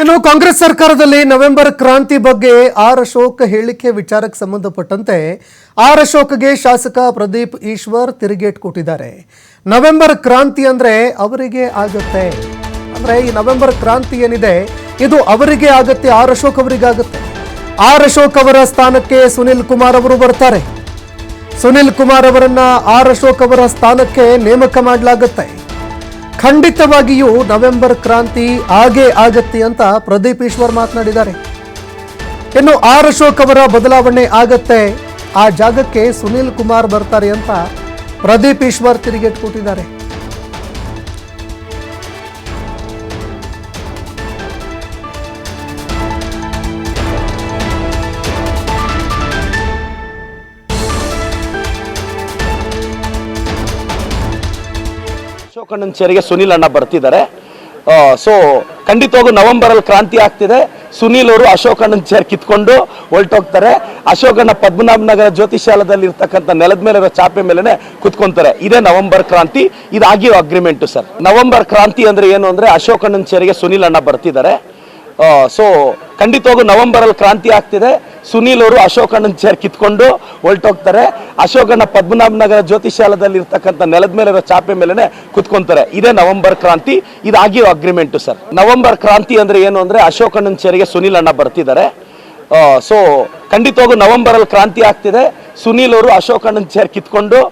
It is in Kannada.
ಇನ್ನು ಕಾಂಗ್ರೆಸ್ ಸರ್ಕಾರದಲ್ಲಿ ನವೆಂಬರ್ ಕ್ರಾಂತಿ ಬಗ್ಗೆ ಆರ್ ಅಶೋಕ್ ಹೇಳಿಕೆ ವಿಚಾರಕ್ಕೆ ಸಂಬಂಧಪಟ್ಟಂತೆ ಆರ್ ಅಶೋಕ್ಗೆ ಶಾಸಕ ಪ್ರದೀಪ್ ಈಶ್ವರ್ ತಿರುಗೇಟ್ ಕೊಟ್ಟಿದ್ದಾರೆ. ನವೆಂಬರ್ ಕ್ರಾಂತಿ ಅಂದ್ರೆ ಅವರಿಗೆ ಆಗುತ್ತೆ, ಅಂದ್ರೆ ಈ ನವೆಂಬರ್ ಕ್ರಾಂತಿ ಏನಿದೆ ಇದು ಅವರಿಗೆ ಆಗುತ್ತೆ, ಆರ್ ಅಶೋಕ್ ಅವರಿಗೆ ಆಗುತ್ತೆ. ಆರ್ ಅಶೋಕ್ ಅವರ ಸ್ಥಾನಕ್ಕೆ ಸುನಿಲ್ ಕುಮಾರ್ ಅವರು ಬರ್ತಾರೆ. ಸುನಿಲ್ ಕುಮಾರ್ ಅವರನ್ನ ಆರ್ ಅಶೋಕ್ ಅವರ ಸ್ಥಾನಕ್ಕೆ ನೇಮಕ ಮಾಡಲಾಗುತ್ತೆ. ಖಂಡಿತವಾಗಿಯೂ ನವೆಂಬರ್ ಕ್ರಾಂತಿ ಆಗೇ ಆಗತ್ತೆ ಅಂತ ಪ್ರದೀಪ್ ಈಶ್ವರ್ ಮಾತನಾಡಿದ್ದಾರೆ. ಇನ್ನು ಆರ್ ಅಶೋಕ್ ಅವರ ಬದಲಾವಣೆ ಆಗತ್ತೆ, ಆ ಜಾಗಕ್ಕೆ ಸುನಿಲ್ ಕುಮಾರ್ ಬರ್ತಾರೆ ಅಂತ ಪ್ರದೀಪ್ ಈಶ್ವರ್ ತಿರುಗೇಟ್ ಕೊಟ್ಟಿದ್ದಾರೆ. ಅಶೋಕಣ್ಣನ ಚೇರಿಗೆ ಸುನಿಲ್ ಅಣ್ಣ ಬರ್ತಿದ್ದಾರೆ. ಸೊ ಖಂಡಿತವಾಗೂ ನವೆಂಬರ್ ಅಲ್ಲಿ ಕ್ರಾಂತಿ ಆಗ್ತಿದೆ. ಸುನಿಲ್ ಅವರು ಅಶೋಕಣ್ಣನ ಚೇರ್ ಕಿತ್ಕೊಂಡು ಹೊರಟೋಗ್ತಾರೆ. ಅಶೋಕಣ್ಣ ಪದ್ಮನಾಭನಗರ ಜ್ಯೋತಿಷಾಲದಲ್ಲಿ ಇರ್ತಕ್ಕಂಥ ನೆಲದ ಮೇಲೆ ಇರೋ ಚಾಪೆ ಮೇಲೆ ಕುತ್ಕೊಂತಾರೆ. ಇದೇ ನವೆಂಬರ್ ಕ್ರಾಂತಿ, ಇದಾಗಿರೋ ಅಗ್ರಿಮೆಂಟ್ ಸರ್. ನವೆಂಬರ್ ಕ್ರಾಂತಿ ಅಂದ್ರೆ ಏನು ಅಂದ್ರೆ ಅಶೋಕಣ್ಣನ ಚೇರಿಗೆ ಸುನಿಲ್ ಅಣ್ಣ ಬರ್ತಿದ್ದಾರೆ. ಸೊ ಖಂಡಿತವಾಗೂ ನವೆಂಬರ್ ಅಲ್ಲಿ ಕ್ರಾಂತಿ ಆಗ್ತಿದೆ. ಸುನಿಲ್ ಅವರು ಅಶೋಕಣ್ಣನ ಚೇರ್ ಕಿತ್ಕೊಂಡು ಹೊರಟೋಗ್ತಾರೆ. ಅಶೋಕಣ್ಣ ಪದ್ಮನಾಭನಗರ ಜ್ಯೋತಿಷಾಲದಲ್ಲಿ ಇರ್ತಕ್ಕಂಥ ನೆಲದ ಮೇಲೆ ಇರೋ ಚಾಪೆ ಮೇಲೆ ಕುತ್ಕೊಂತಾರೆ. ಇದೇ ನವೆಂಬರ್ ಕ್ರಾಂತಿ, ಇದಾಗಿರೋ ಅಗ್ರಿಮೆಂಟ್ ಸರ್. ನವೆಂಬರ್ ಕ್ರಾಂತಿ ಅಂದ್ರೆ ಏನು ಅಂದ್ರೆ ಅಶೋಕಣ್ಣನ ಚೇರಿಗೆ ಸುನಿಲ್ ಅಣ್ಣ ಬರ್ತಿದ್ದಾರೆ. ಸೊ ಖಂಡಿತವಾಗೂ ನವೆಂಬರ್ ಅಲ್ಲಿ ಕ್ರಾಂತಿ ಆಗ್ತಿದೆ. ಸುನಿಲ್ ಅವರು ಅಶೋಕಣ್ಣನ ಚೇರ್ ಕಿತ್ಕೊಂಡು